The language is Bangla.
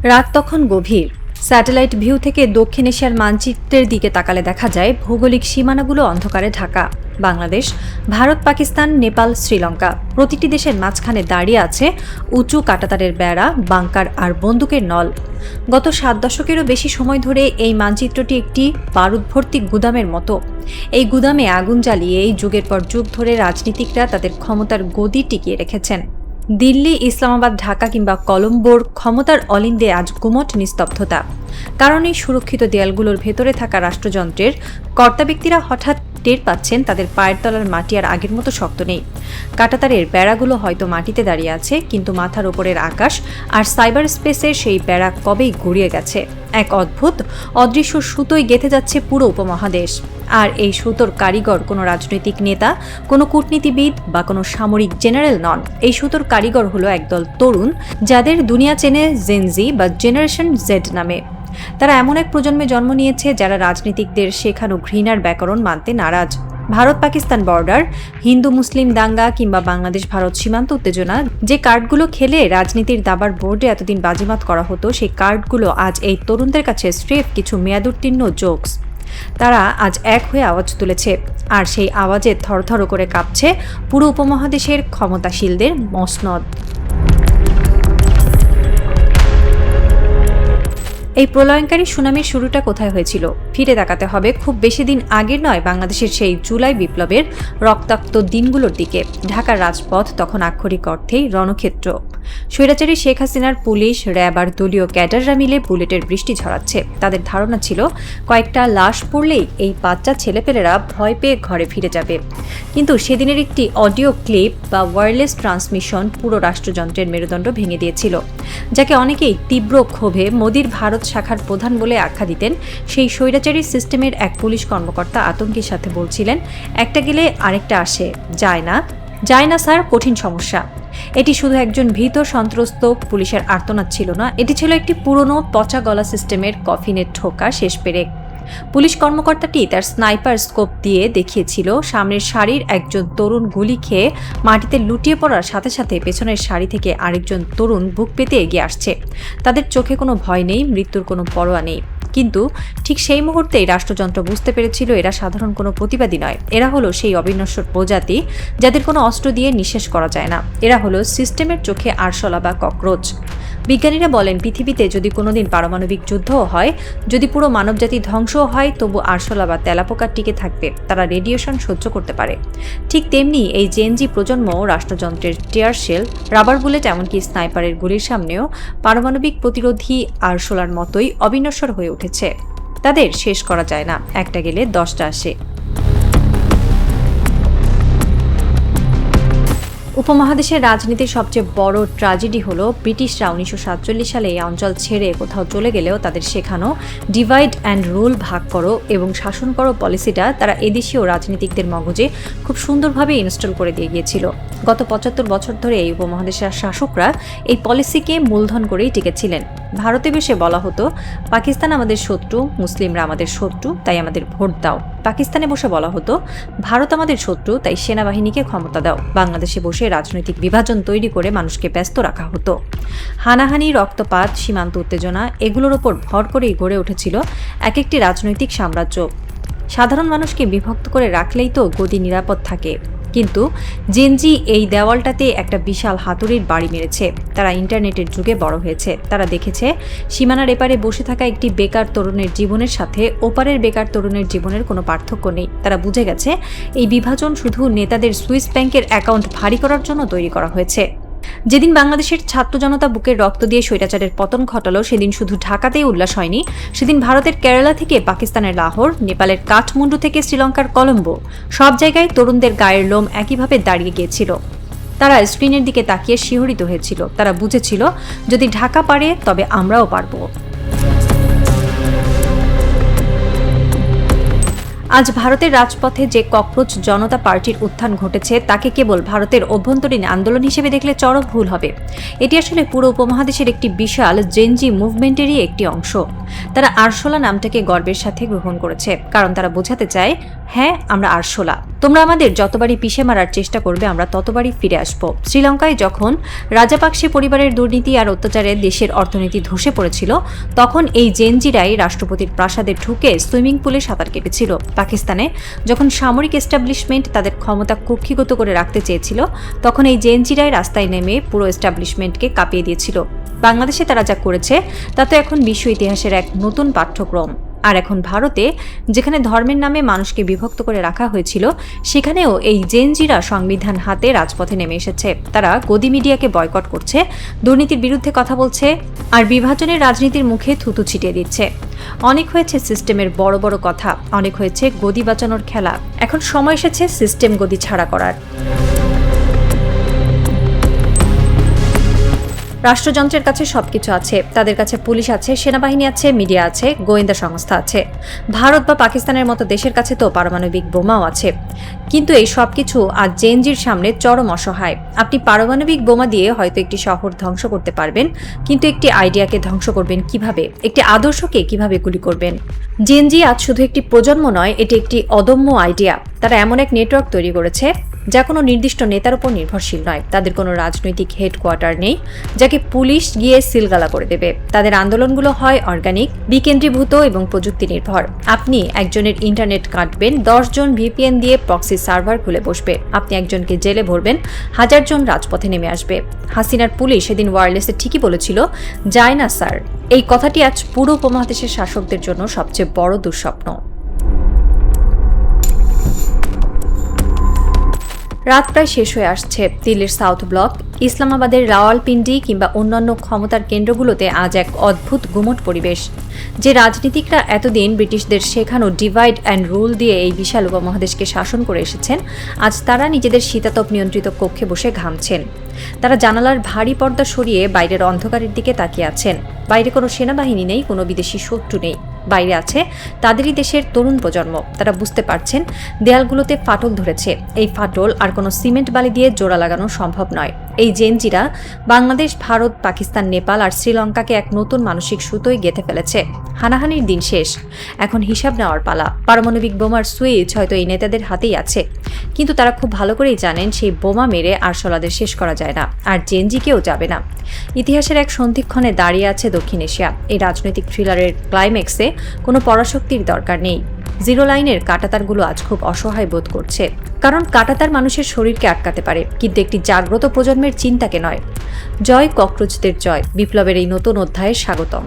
রাত তখন গভীর। স্যাটেলাইট ভিউ থেকে দক্ষিণ এশিয়ার মানচিত্রের দিকে তাকালে দেখা যায় ভৌগোলিক সীমানাগুলো অন্ধকারে ঢাকা। বাংলাদেশ, ভারত, পাকিস্তান, নেপাল, শ্রীলঙ্কা প্রতিটি দেশের মাঝখানে দাঁড়িয়ে আছে উঁচু কাঁটাতারের বেড়া, বাংকার আর বন্দুকের নল। গত 7 দশকেরও বেশি সময় ধরে এই মানচিত্রটি একটি বারুদভর্তি গুদামের মতো। এই গুদামে আগুন জ্বালিয়ে এই যুগের পর যুগ ধরে রাজনীতিকরা তাদের ক্ষমতার গদি টিকিয়ে রেখেছেন। দিল্লি, ইসলামাবাদ, ঢাকা কিংবা কলম্বোর ক্ষমতার অলিন্দে আজ গুমট নিস্তব্ধতা। কারণ এই সুরক্ষিত দেয়ালগুলোর ভেতরে থাকা রাষ্ট্রযন্ত্রের কর্তা ব্যক্তিরা হঠাৎ টের পাচ্ছেন তাদের পায়ের তলার মাটি আর আগের মতো শক্ত নেই। কাঁটাতারের বেড়াগুলো হয়তো মাটিতে দাঁড়িয়ে আছে, কিন্তু মাথার ওপরের আকাশ আর সাইবার স্পেসের সেই বেড়া কবেই গড়িয়ে গেছে। এক অদ্ভুত অদৃশ্য সুতোয় গেঁথে যাচ্ছে পুরো উপমহাদেশ। আর এই সুতোর কারিগর কোনো রাজনৈতিক নেতা, কোনো কূটনীতিবিদ বা কোনো সামরিক জেনারেল নন। এই সুতোর কারিগর হলো একদল তরুণ, যাদের দুনিয়া চেনে জেনজি বা জেনারেশন জেড নামে। তারা এমন এক প্রজন্মে জন্ম নিয়েছে যারা রাজনীতিকদের শেখানো ঘৃণার ব্যাকরণ মানতে নারাজ। ভারত পাকিস্তান বর্ডার, হিন্দু মুসলিম দাঙ্গা কিংবা বাংলাদেশ ভারত সীমান্ত উত্তেজনা, যে কার্ডগুলো খেলে রাজনীতির দাবার বোর্ডে এতদিন বাজিমাত করা হতো, সেই কার্ডগুলো আজ এই তরুণদের কাছে স্রেফ কিছু মেয়াদোত্তীর্ণ জোকস। তারা আজ এক হয়ে আওয়াজ তুলেছে, আর সেই আওয়াজে থরথর করে কাঁপছে পুরো উপমহাদেশের ক্ষমতাশীলদের মসনদ। এই প্রলয়ঙ্কারী সুনামির শুরুটা কোথায় হয়েছিল? ফিরে তাকাতে হবে খুব বেশি দিন আগের নয়, বাংলাদেশের সেই জুলাই বিপ্লবের রক্তাক্ত দিনগুলোর দিকে। ঢাকার রাজপথ তখন আক্ষরিক অর্থেই রণক্ষেত্র। স্বৈরাচারী শেখ হাসিনার পুলিশ, র্যাব আর দলীয় ক্যাডাররা মিলে বুলেটের বৃষ্টি ঝরাচ্ছে। তাদের ধারণা ছিল কয়েকটা লাশ পড়লেই এই বাচ্চা ছেলেপেলেরা ভয় পেয়ে ঘরে ফিরে যাবে। কিন্তু সেদিনের একটি অডিও ক্লিপ বা ওয়্যারলেস ট্রান্সমিশন পুরো রাষ্ট্রযন্ত্রের মেরুদণ্ড ভেঙে দিয়েছিল। যাকে অনেকেই তীব্র ক্ষোভে মোদির ভারত শাখার প্রধান বলে আখ্যা দিতেন। সেই স্বৈরাচারী সিস্টেমের এক পুলিশ কর্মকর্তা আতঙ্কের সাথে বলছিলেন, একটা গেলে আরেকটা আসে, যায় না স্যার, কঠিন সমস্যা। এটি শুধু একজন ভীত সন্ত্রস্ত পুলিশের আর্তনাদ ছিল না, এটি ছিল একটি পুরনো পচা গলা সিস্টেমের কফিনের ঠোকা শেষ পেরেক। পুলিশ কর্মকর্তাটি তার স্নাইপার স্কোপ দিয়ে দেখিয়েছিল সামনের সারির একজন তরুণ গুলি খেয়ে মাটিতে লুটিয়ে পড়ার সাথে সাথে পেছনের সারি থেকে আরেকজন তরুণ বুক পেতে এগিয়ে আসছে। তাদের চোখে কোনো ভয় নেই, মৃত্যুর কোনো পরোয়া নেই। কিন্তু ঠিক সেই মুহূর্তেই রাষ্ট্রযন্ত্র বুঝতে পেরেছিল এরা সাধারণ কোনো প্রতিবাদী নয়, এরা হলো সেই অবিনশ্বর প্রজাতি যাদের কোনো অস্ত্র দিয়ে নিঃশেষ করা যায় না। এরা হলো সিস্টেমের চোখে আরশোলা বা ককরোচ। বিজ্ঞানীরা বলেন, পৃথিবীতে যদি কোনোদিন পারমাণবিক যুদ্ধও হয়, যদি পুরো মানবজাতি ধ্বংসও হয়, তবু আরশোলা বা তেলাপোকা টিকে থাকবে, তারা রেডিয়েশন সহ্য করতে পারে। ঠিক তেমনি এই জেনজি প্রজন্ম রাষ্ট্রযন্ত্রের টিয়ার শেল, রাবার বুলেট, এমনকি স্নাইপারের গুলির সামনেও পারমাণবিক প্রতিরোধী আরশোলার মতোই অবিনশ্বর হয়ে উঠেছে। তাদের শেষ করা যায় না, একটা গেলে 10টা আসে। উপমহাদেশের রাজনীতির সবচেয়ে বড় ট্র্যাজেডি হলো ব্রিটিশরা 1947 সালে এই অঞ্চল ছেড়ে কোথাও চলে গেলেও তাদের শেখানো ডিভাইড অ্যান্ড রুল, ভাগ করো এবং শাসন করো পলিসিটা তারা এদেশীয় রাজনীতিকদের মগজে খুব সুন্দরভাবে ইনস্টল করে দিয়ে গিয়েছিল। গত 75 বছর ধরে এই উপমহাদেশের শাসকরা এই পলিসিকে মূলধন করেই টিকেছিলেন। ভারতে বসে বলা হতো, পাকিস্তান আমাদের শত্রু, মুসলিমরা আমাদের শত্রু, তাই আমাদের ভোট দাও। পাকিস্তানে বসে বলা হতো, ভারত আমাদের শত্রু, তাই সেনাবাহিনীকে ক্ষমতা দাও। বাংলাদেশে বসে রাজনৈতিক বিভাজন তৈরি করে মানুষকে ব্যস্ত রাখা হতো। হানাহানি, রক্তপাত, সীমান্ত উত্তেজনা, এগুলোর ওপর ভর করেই গড়ে উঠেছিল এক একটি রাজনৈতিক সাম্রাজ্য। সাধারণ মানুষকে বিভক্ত করে রাখলেই তো গদি নিরাপদ থাকে। কিন্তু জেনজি এই দেওয়ালটাতে একটা বিশাল হাতুড়ির বাড়ি মেরেছে। তারা ইন্টারনেটের যুগে বড় হয়েছে। তারা দেখেছে সীমানার এপারে বসে থাকা একটি বেকার তরুণের জীবনের সাথে ওপারের বেকার তরুণের জীবনের কোনো পার্থক্য নেই। তারা বুঝে গেছে এই বিভাজন শুধু নেতাদের সুইস ব্যাংকের অ্যাকাউন্ট ভারী করার জন্য তৈরি করা হয়েছে। যেদিন বাংলাদেশের ছাত্র জনতা বুকের রক্ত দিয়ে স্বৈরাচারের পতন ঘটালো, সেদিন শুধু ঢাকাতেই উল্লাস হয়নি, সেদিন ভারতের কেরালা থেকে পাকিস্তানের লাহোর, নেপালের কাঠমান্ডু থেকে শ্রীলঙ্কার কলম্বো, সব জায়গায় তরুণদের গায়ের লোম একইভাবে দাঁড়িয়ে গিয়েছিল। তারা স্ক্রিনের দিকে তাকিয়ে শিহরিত হয়েছিল। তারা বুঝেছিল, যদি ঢাকা পারে তবে আমরাও পারব। আজ ভারতের রাজপথে যে ককরোচ জনতা পার্টির উত্থান ঘটেছে তাকে কেবল ভারতের অভ্যন্তরীণ আন্দোলন হিসেবে দেখলে চরম ভুল হবে। এটি আসলে পুরো উপমহাদেশের একটি বিশাল জেনজি মুভমেন্টেরই একটি অংশ। তারা আরশোলা নামটাকে গর্বের সাথে গ্রহণ করেছে, কারণ তারা বোঝাতে চায়, হ্যাঁ আমরা আরশোলা, তোমরা আমাদের যতবারই পিষে মারার চেষ্টা করবে আমরা ততবারই ফিরে আসব। শ্রীলঙ্কায় যখন রাজাপাকসে পরিবারের দুর্নীতি আর অত্যাচারে দেশের অর্থনীতি ধসে পড়েছিল, তখন এই জেনজিরাই রাষ্ট্রপতির প্রাসাদে ঢুকে সুইমিং পুলে সাঁতার কেটেছিল। পাকিস্তানে যখন সামরিক এস্টাবলিশমেন্ট তাদের ক্ষমতা কক্ষিগত করে রাখতে চেয়েছিল, তখন এই জেনজিরাই রাস্তায় নেমে পুরো এস্টাবলিশমেন্টকে কাঁপিয়ে দিয়েছিল। বাংলাদেশে তারা যা করেছে তা তো এখন বিশ্ব ইতিহাসের এক নতুন পাঠ্যক্রম। আর এখন ভারতে, যেখানে ধর্মের নামে মানুষকে বিভক্ত করে রাখা হয়েছিল, সেখানেও এই জেনজিরা সংবিধান হাতে রাজপথে নেমে এসেছে। তারা গদি মিডিয়াকে বয়কট করছে, দুর্নীতির বিরুদ্ধে কথা বলছে, আর বিভাজনের রাজনীতির মুখে থুতু ছিটিয়ে দিচ্ছে। অনেক হয়েছে সিস্টেমের বড় বড় কথা, অনেক হয়েছে গদি বাঁচানোর খেলা। এখন সময় এসেছে সিস্টেম গদি ছাড়া করার। রাষ্ট্রযন্ত্রের কাছে সবকিছু আছে, তাদের কাছে পুলিশ আছে, সেনাবাহিনী আছে, মিডিয়া আছে, গোয়েন্দা সংস্থা আছে। ভারত বা পাকিস্তানের মতো দেশের কাছে তো পারমাণবিক বোমাও আছে। কিন্তু এই সবকিছু আজ জেনজির সামনে চরম অসহায়। আপনি পারমাণবিক বোমা দিয়ে হয়তো একটি শহর ধ্বংস করতে পারবেন, কিন্তু একটি আইডিয়াকে ধ্বংস করবেন কিভাবে? একটি আদর্শকে কিভাবে গুলি করবেন? জেনজি আজ শুধু একটি প্রজন্ম নয়, এটি একটি অদম্য আইডিয়া। তারা এমন এক নেটওয়ার্ক তৈরি করেছে যা কোনো নির্দিষ্ট নেতার উপর নির্ভরশীল নয়। তাদের কোনো রাজনৈতিক হেডকোয়ার্টার নেই যাকে পুলিশ গিয়ে সিলগালা করে দেবে। তাদের আন্দোলনগুলো হয় অর্গানিক, বিকেন্দ্রীভূত এবং প্রযুক্তি নির্ভর। আপনি একজনের ইন্টারনেট কাটবেন, 10 জন ভিপিএন দিয়ে প্রক্সি সার্ভার খুলে বসবে। আপনি একজনকে জেলে ভরবেন, 1000 জন রাজপথে নেমে আসবে। হাসিনার পুলিশ সেদিন ওয়্যারলেসে ঠিকই বলেছিল, যায় না স্যার। এই কথাটি আজ পুরো উপমহাদেশের শাসকদের জন্য সবচেয়ে বড় দুঃস্বপ্ন। রাত প্রায় শেষ হয়ে আসছে। দিল্লির সাউথ ব্লক, ইসলামাবাদের রাওয়ালপিন্ডি কিংবা অন্যান্য ক্ষমতার কেন্দ্রগুলোতে আজ এক অদ্ভুত গুমট পরিবেশ। যে রাজনীতিকরা এতদিন ব্রিটিশদের শেখানো ডিভাইড অ্যান্ড রুল দিয়ে এই বিশাল উপমহাদেশকে শাসন করে এসেছেন, আজ তারা নিজেদের শীতাতপ নিয়ন্ত্রিত কক্ষে বসে ঘামছেন। তারা জানালার ভারী পর্দা সরিয়ে বাইরের অন্ধকারের দিকে তাকিয়ে আছেন। বাইরে কোনো সেনাবাহিনী নেই, কোনো বিদেশি শত্রু নেই। বাইরে আছে তাদেরই দেশের তরুণ প্রজন্ম। তারা বুঝতে পারছেন দেয়ালগুলোতে ফাটল ধরেছে। এই ফাটল আর কোনো সিমেন্ট বালি দিয়ে জোড়া লাগানো সম্ভব নয়। এই জেনজিরা বাংলাদেশ, ভারত, পাকিস্তান, নেপাল আর শ্রীলঙ্কাকে এক নতুন মানসিক সুতোয় গেঁথে ফেলেছে। হানাহানির দিন শেষ, এখন হিসাব নেওয়ার পালা। পারমাণবিক বোমার সুইচ হয়তো এই নেতাদের হাতেই আছে, কিন্তু তারা খুব ভালো করেই জানেন সেই বোমা মেরে আরশোলাদের শেষ করা যায় না, আর জেনজিকেও যাবে না। ইতিহাসের এক সন্ধিক্ষণে দাঁড়িয়ে আছে দক্ষিণ এশিয়া। এই রাজনৈতিক থ্রিলারের ক্লাইম্যাক্সে কোনো পরাশক্তির দরকার নেই। জিরো লাইনের কাঁটাতারগুলো আজ খুব অসহায় বোধ করছে, কারণ কাঁটাতার মানুষের শরীরকে আটকাতে পারে, কিন্তু একটি জাগ্রত প্রজন্মের চিন্তাকে নয়। জয় ককরোচদের জয়। বিপ্লবের এই নতুন অধ্যায়ে স্বাগতম।